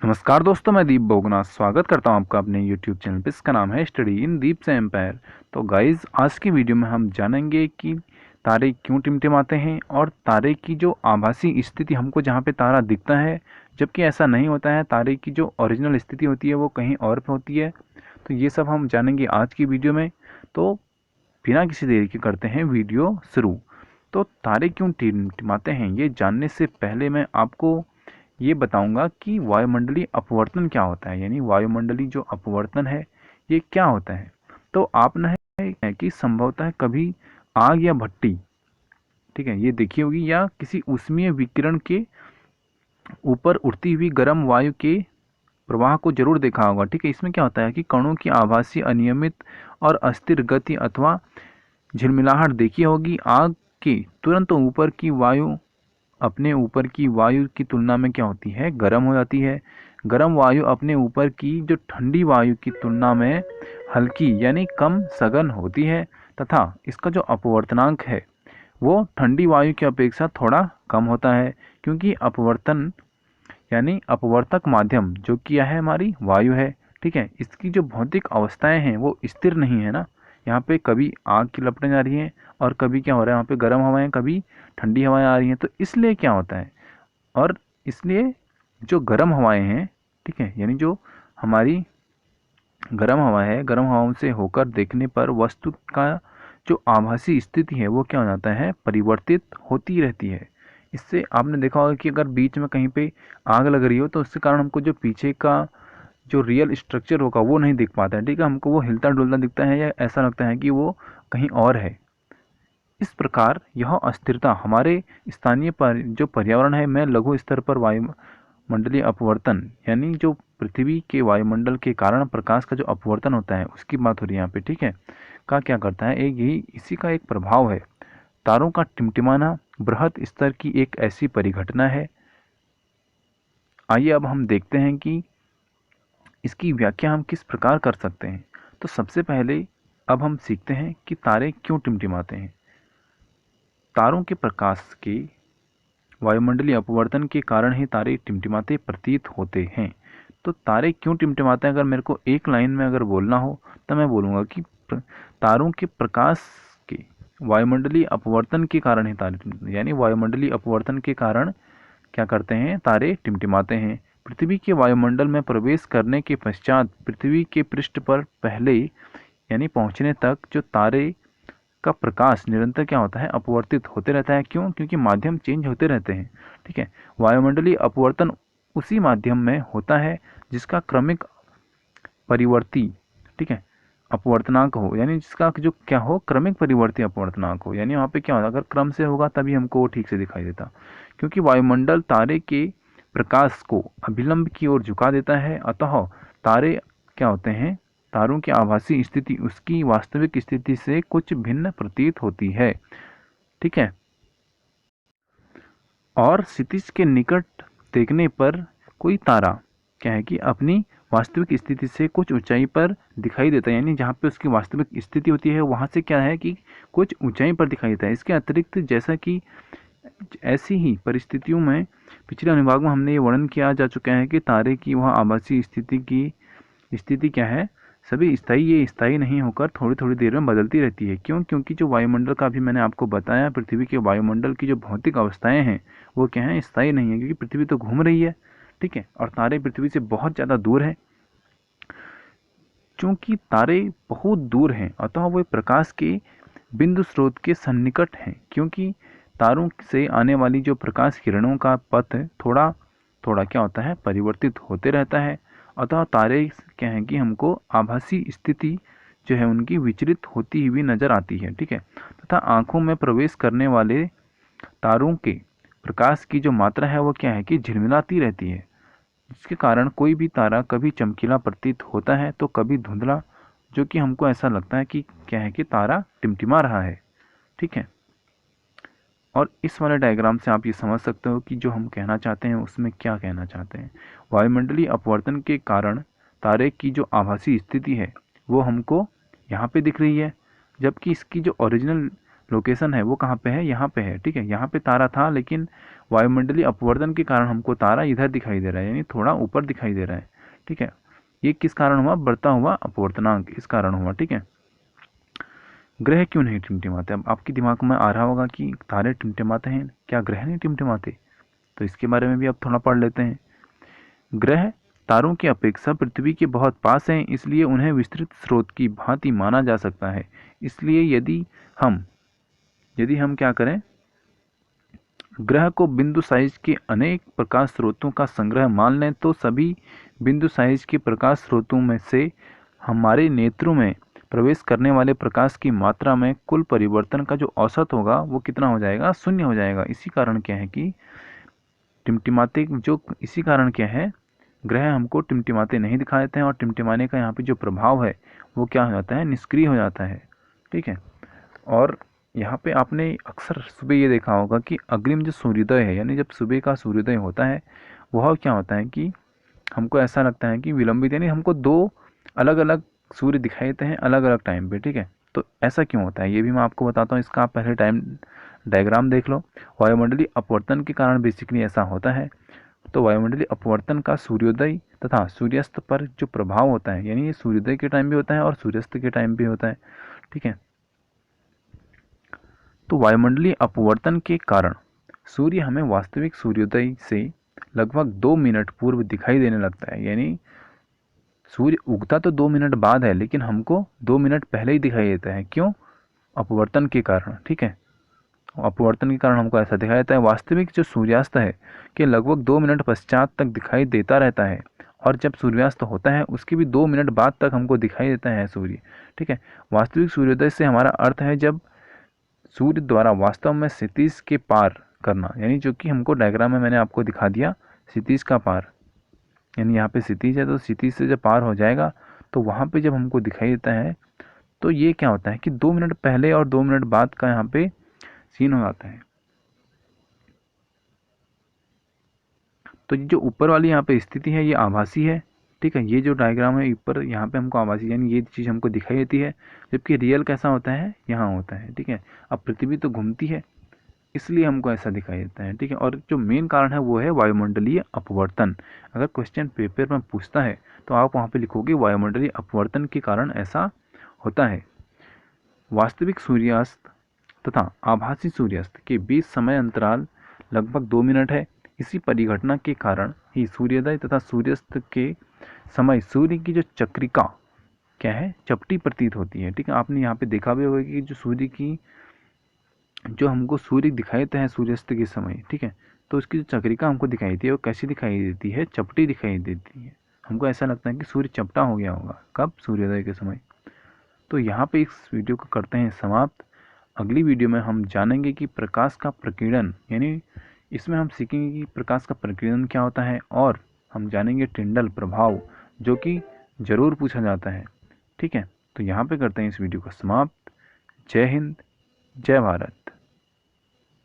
नमस्कार दोस्तों, मैं दीप बोगनाथ स्वागत करता हूं आपका अपने YouTube चैनल पे। इसका नाम है स्टडी इन दीप से एम्पायर। तो गाइस, आज की वीडियो में हम जानेंगे कि तारे क्यों टिमटिमाते हैं और तारे की जो आभासी स्थिति हमको जहां पे तारा दिखता है, जबकि ऐसा नहीं होता है। तारे की जो ओरिजिनल स्थिति होती है वो कहीं और पे होती है। तो ये सब हम जानेंगे आज की वीडियो में। तो बिना किसी देरी के करते हैं वीडियो शुरू। तो तारे क्यों टिमटिमाते हैं ये जानने से पहले मैं आपको ये बताऊंगा कि वायुमंडलीय अपवर्तन क्या होता है, यानी वायुमंडलीय जो अपवर्तन है ये क्या होता है। तो आपने है कि संभवतः कभी आग या भट्टी, ठीक है, ये देखी होगी, या किसी ऊष्मीय विकिरण के ऊपर उड़ती हुई गर्म वायु के प्रवाह को जरूर देखा होगा। ठीक है, इसमें क्या होता है कि कणों की आभासी अनियमित और अस्थिर गति अथवा झिलमिलाहट देखी होगी। आग के तुरंत ऊपर की वायु अपने ऊपर की वायु की तुलना में क्या होती है, गर्म हो जाती है। गर्म वायु अपने ऊपर की जो ठंडी वायु की तुलना में हल्की यानी कम सघन होती है, तथा इसका जो अपवर्तनांक है वो ठंडी वायु की अपेक्षा थोड़ा कम होता है, क्योंकि अपवर्तन यानी अपवर्तक माध्यम जो किया है हमारी वायु है। ठीक है, इसकी जो भौतिक अवस्थाएं हैं वो स्थिर नहीं है ना। यहाँ पे कभी आग की लपटें जा रही हैं और कभी क्या हो रहा है, यहाँ पे गर्म हवाएं, कभी ठंडी हवाएं आ रही हैं। तो इसलिए क्या होता है, और इसलिए जो गर्म हवाएं हैं, ठीक है, यानी जो हमारी गर्म हवा है, गर्म हवाओं से होकर देखने पर वस्तु का जो आभासी स्थिति है वो क्या हो जाता है, परिवर्तित होती रहती है। इससे आपने देखा होगा कि अगर बीच में कहीं पे आग लग रही हो तो उसके कारण हमको जो पीछे का जो रियल स्ट्रक्चर होगा वो नहीं दिख पाता है। ठीक है, हमको वो हिलता डुलता दिखता है या ऐसा लगता है कि वो कहीं और है। इस प्रकार यह अस्थिरता हमारे स्थानीय पर जो पर्यावरण है में लघु स्तर पर वायुमंडलीय अपवर्तन, यानी जो पृथ्वी के वायुमंडल के कारण प्रकाश का जो अपवर्तन होता है उसकी बात हो रही है यहाँ पे। ठीक है, का क्या करता है, एक यही इसी का एक प्रभाव है। तारों का टिमटिमाना बृहत स्तर की एक ऐसी परिघटना है। आइए अब हम देखते हैं कि इसकी व्याख्या हम किस प्रकार कर सकते हैं। तो सबसे पहले अब हम सीखते हैं कि तारे क्यों टिमटिमाते हैं। तारों के प्रकाश के वायुमंडलीय अपवर्तन के कारण ही तारे टिमटिमाते प्रतीत होते हैं। तो तारे क्यों टिमटिमाते हैं, अगर मेरे को एक लाइन में अगर बोलना हो तो मैं बोलूँगा कि तारों के प्रकाश के वायुमंडलीय अपवर्तन के कारण ही तारे, यानी वायुमंडलीय अपवर्तन के कारण क्या करते हैं, तारे टिमटिमाते हैं। पृथ्वी के वायुमंडल में प्रवेश करने के पश्चात पृथ्वी के पृष्ठ पर पहले यानी पहुंचने तक जो तारे का प्रकाश निरंतर क्या होता है, अपवर्तित होते रहता है। क्यों? क्योंकि माध्यम चेंज होते रहते हैं। ठीक है, वायुमंडलीय अपवर्तन उसी माध्यम में होता है जिसका क्रमिक परिवर्ती, ठीक है, अपवर्तनांक हो, यानी जिसका जो क्या हो, क्रमिक परिवर्ती अपवर्तनांक हो। यानी वहाँ पे क्या होता, अगर क्रम से होगा तभी हमको वो ठीक से दिखाई देता। क्योंकि वायुमंडल तारे के प्रकाश को अभिलंब की ओर झुका देता है, अतः तारे क्या होते हैं, तारों की आभासी स्थिति उसकी वास्तविक स्थिति से कुछ भिन्न प्रतीत होती है। ठीक है, और क्षितिज के निकट देखने पर कोई तारा क्या है कि अपनी वास्तविक स्थिति से कुछ ऊंचाई पर दिखाई देता है, यानी जहाँ पे उसकी वास्तविक स्थिति होती है वहाँ से क्या है कि कुछ ऊंचाई पर दिखाई देता है। इसके अतिरिक्त जैसा कि ऐसी ही परिस्थितियों में पिछले अनुभाग में हमने ये वर्णन किया जा चुका है कि तारे की वह आभासी स्थिति की स्थिति क्या है, सभी स्थायी, ये स्थायी नहीं होकर थोड़ी थोड़ी देर में बदलती रहती है। क्यों? क्योंकि जो वायुमंडल का भी मैंने आपको बताया, पृथ्वी के वायुमंडल की जो भौतिक अवस्थाएं हैं वो क्या है, स्थायी नहीं है, क्योंकि पृथ्वी तो घूम रही है। ठीक है, और तारे पृथ्वी से बहुत ज़्यादा दूर है। चूंकि तारे बहुत दूर हैं अतः वे प्रकाश के बिंदु स्रोत के सन्निकट हैं। क्योंकि तारों से आने वाली जो प्रकाश किरणों का पथ थोड़ा थोड़ा क्या होता है, परिवर्तित होते रहता है। अतः तारे क्या है कि हमको आभासी स्थिति जो है उनकी विचलित होती हुई नजर आती है। ठीक है, तथा आंखों में प्रवेश करने वाले तारों के प्रकाश की जो मात्रा है वो क्या है कि झिलमिलाती रहती है, जिसके कारण कोई भी तारा कभी चमकीला प्रतीत होता है तो कभी धुंधला, जो कि हमको ऐसा लगता है कि क्या है कि तारा टिमटिमा रहा है। ठीक है, और इस वाले डायग्राम से आप ये समझ सकते हो कि जो हम कहना चाहते हैं उसमें क्या कहना चाहते हैं। वायुमंडलीय अपवर्तन के कारण तारे की जो आभासी स्थिति है वो हमको यहाँ पे दिख रही है, जबकि इसकी जो ओरिजिनल लोकेशन है वो कहाँ पे है, यहाँ पे है, ठीक है। यहाँ पे तारा था लेकिन वायुमंडलीय अपवर्तन के कारण हमको तारा इधर दिखाई दे रहा है, यानी थोड़ा ऊपर दिखाई दे रहा है, ठीक है। ये किस कारण हुआ, बढ़ता हुआ अपवर्तनांक, इस कारण हुआ, ठीक है। ग्रह क्यों नहीं टिमटिमाते? अब आपके दिमाग में आ रहा होगा कि तारे टिमटिमाते हैं, क्या ग्रह नहीं टिमटिमाते? तो इसके बारे में भी अब थोड़ा पढ़ लेते हैं। ग्रह तारों की अपेक्षा पृथ्वी के बहुत पास हैं, इसलिए उन्हें विस्तृत स्रोत की भांति माना जा सकता है। इसलिए यदि हम क्या करें, ग्रह को बिंदु साइज के अनेक प्रकाश स्रोतों का संग्रह मान लें तो सभी बिंदु साइज के प्रकाश स्रोतों में से हमारे नेत्रों में प्रवेश करने वाले प्रकाश की मात्रा में कुल परिवर्तन का जो औसत होगा वो कितना हो जाएगा, शून्य हो जाएगा। इसी कारण क्या है कि इसी कारण क्या है, ग्रह हमको टिमटिमाते नहीं दिखाई देते हैं, और टिमटिमाने का यहाँ पे जो प्रभाव है वो क्या हो जाता है, निष्क्रिय हो जाता है, ठीक है। और यहाँ पे आपने अक्सर सुबह ये देखा होगा कि अग्रिम जो सूर्योदय है, यानी जब सुबह का सूर्योदय होता है वह क्या होता है कि हमको ऐसा लगता है कि विलंबित, यानी हमको दो अलग अलग सूर्य दिखाई देते हैं अलग अलग टाइम पे, ठीक है। तो ऐसा क्यों होता है ये भी मैं आपको बताता हूँ, इसका आप पहले टाइम डायग्राम देख लो। वायुमंडलीय अपवर्तन के कारण बेसिकली ऐसा होता है। तो वायुमंडलीय अपवर्तन का सूर्योदय तथा सूर्यास्त पर जो प्रभाव होता है, यानी ये सूर्योदय के टाइम भी होता है और सूर्यास्त के टाइम भी होता है, ठीक है। तो वायुमंडलीय अपवर्तन के कारण सूर्य हमें वास्तविक सूर्योदय से लगभग 2 मिनट पूर्व दिखाई देने लगता है, यानी सूर्य उगता तो 2 मिनट बाद है लेकिन हमको 2 मिनट पहले ही दिखाई देता है। क्यों? अपवर्तन के कारण, ठीक है। अपवर्तन के कारण हमको ऐसा दिखाई देता है। वास्तविक जो सूर्यास्त है कि लगभग 2 मिनट पश्चात तक दिखाई देता रहता है, और जब सूर्यास्त होता है उसके भी 2 मिनट बाद तक हमको दिखाई देता है सूर्य, ठीक है। वास्तविक सूर्योदय से हमारा अर्थ है जब सूर्य द्वारा वास्तव में क्षितिज के पार करना, यानी जो कि हमको डायग्राम में मैंने आपको दिखा दिया, क्षितिज का पार, यानी यहाँ पे क्षितिज है तो क्षितिज से जब पार हो जाएगा तो वहाँ पे जब हमको दिखाई देता है तो ये क्या होता है कि 2 मिनट पहले और 2 मिनट बाद का यहाँ पे सीन हो जाता है। तो जो ऊपर वाली यहाँ पे स्थिति है ये आभासी है, ठीक है। ये जो डायग्राम है ऊपर यहाँ पे हमको आभासी, यानी ये चीज़ हमको दिखाई देती है, जबकि रियल कैसा होता है, यहाँ होता है, ठीक है। अब पृथ्वी तो घूमती है इसलिए हमको ऐसा दिखाई देता है, ठीक है। और जो मेन कारण है वो है वायुमंडलीय अपवर्तन। अगर क्वेश्चन पेपर में पूछता है तो आप वहाँ पे लिखोगे वायुमंडलीय अपवर्तन के कारण ऐसा होता है। वास्तविक सूर्यास्त तथा आभासी सूर्यास्त के बीच समय अंतराल लगभग 2 मिनट है। इसी परिघटना के कारण ही सूर्योदय तथा सूर्यास्त के समय सूर्य की जो चक्रिका क्या है, चपटी प्रतीत होती है, ठीक है। आपने यहाँ पे देखा भी होगा कि जो हमको सूर्य दिखाई देता है सूर्यास्त के समय, ठीक है, तो उसकी जो चक्रिका हमको दिखाई देती है वो कैसी दिखाई देती है, चपटी दिखाई देती है। हमको ऐसा लगता है कि सूर्य चपटा हो गया होगा, कब, सूर्योदय के समय। तो यहाँ पे इस वीडियो को करते हैं समाप्त। अगली वीडियो में हम जानेंगे कि प्रकाश का प्रकीर्णन, यानी इसमें हम सीखेंगे कि प्रकाश का प्रकीर्णन क्या होता है, और हम जानेंगे टिंडल प्रभाव जो कि ज़रूर पूछा जाता है, ठीक है। तो यहाँ पे करते हैं इस वीडियो को समाप्त। जय हिंद, जय भारत।